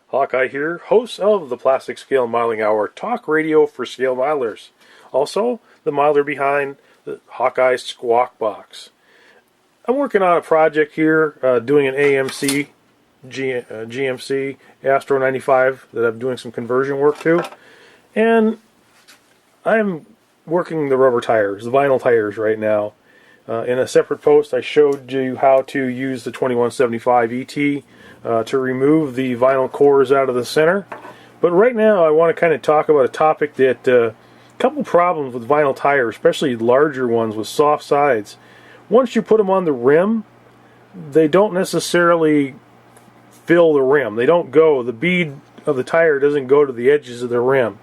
Hawkeye here, host of the Plastic Scale Modeling Hour, talk radio for scale modelers. Also, the modeler behind the Hawkeye Squawk Box. I'm working on a project here, doing an AMC, GMC Astro 95 that I'm doing some conversion work to. And I'm working the rubber tires, the vinyl tires right now. In a separate post, I showed you how to use the 2175 ET to remove the vinyl cores out of the center. But right now I want to kind of talk about a topic that a couple problems with vinyl tires, especially larger ones with soft sides. Once you put them on the rim, they don't necessarily fill the rim. They don't go, the bead of the tire doesn't go to the edges of the rim.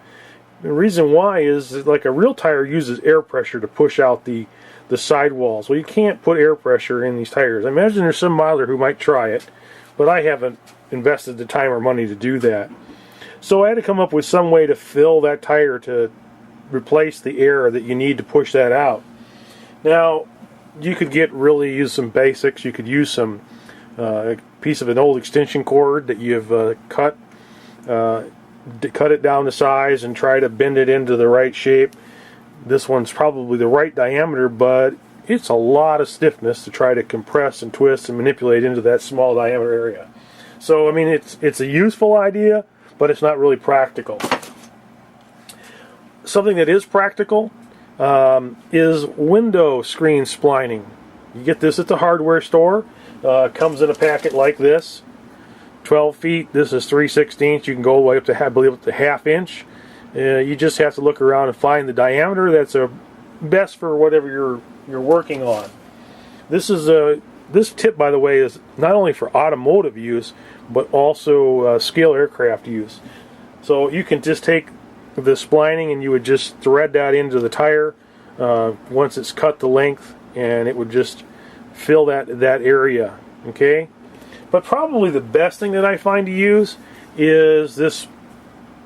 The reason why is that, like, a real tire uses air pressure to push out the sidewalls. Well, you can't put air pressure in these tires. I imagine there's some modeler who might try it, but I haven't invested the time or money to do that. So I had to come up with some way to fill that tire to replace the air that you need to push that out. Now, you could use some basics. You could use some a piece of an old extension cord that you've cut it down to size and try to bend it into the right shape. This one's probably the right diameter, but it's a lot of stiffness to try to compress and twist and manipulate into that small diameter area. So, I mean, it's a useful idea, but it's not really practical. Something that is practical is window screen splining. You get this at the hardware store. Comes in a packet like this, 12 feet. This is 3/16. You can go all the way up to, I believe, up to ½ inch. You just have to look around and find the diameter that's best for whatever you're working on. This tip, by the way, is not only for automotive use, but also scale aircraft use. So you can just take the splining and you would just thread that into the tire once it's cut the length, and it would just fill that area. Okay, but probably the best thing that I find to use is this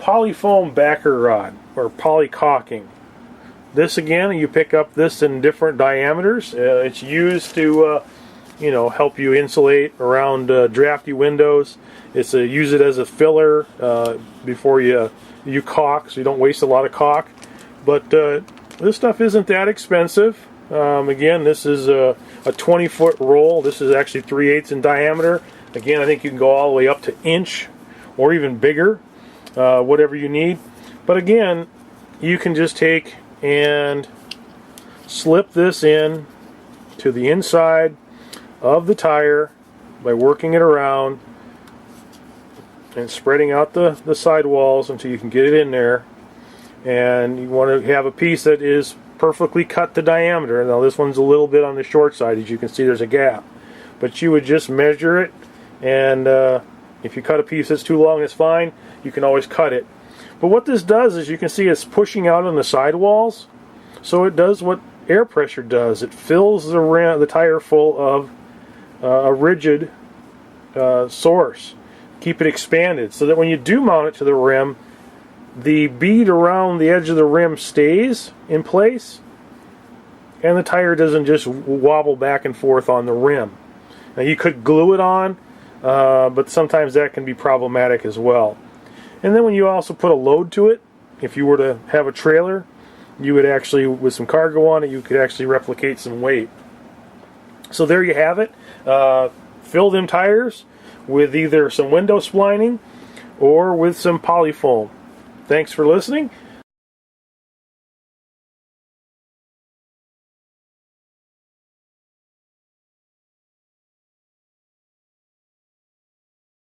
polyfoam backer rod, or polycaulking. This, again, you pick up this in different diameters. It's used to help you insulate around drafty windows. It's use it as a filler before you caulk, so you don't waste a lot of caulk. But this stuff isn't that expensive. Again, this is a 20-foot roll. This is actually 3/8 in diameter. Again, I think you can go all the way up to inch or even bigger. Whatever you need. But again, you can just take and slip this in to the inside of the tire by working it around and spreading out the sidewalls until you can get it in there. And you want to have a piece that is perfectly cut to diameter. Now this one's a little bit on the short side. As you can see, there's a gap. But you would just measure it, and if you cut a piece that's too long, it's fine. You can always cut it. But what this does is, you can see it's pushing out on the sidewalls. So it does what air pressure does. It fills the tire full of a rigid source. Keep it expanded so that when you do mount it to the rim, the bead around the edge of the rim stays in place, and the tire doesn't just wobble back and forth on the rim. Now you could glue it on, but sometimes that can be problematic as well. And then when you also put a load to it, if you were to have a trailer, you would actually, with some cargo on it, you could actually replicate some weight. So there you have it. Fill them tires with either some window splining or with some polyfoam. Thanks for listening.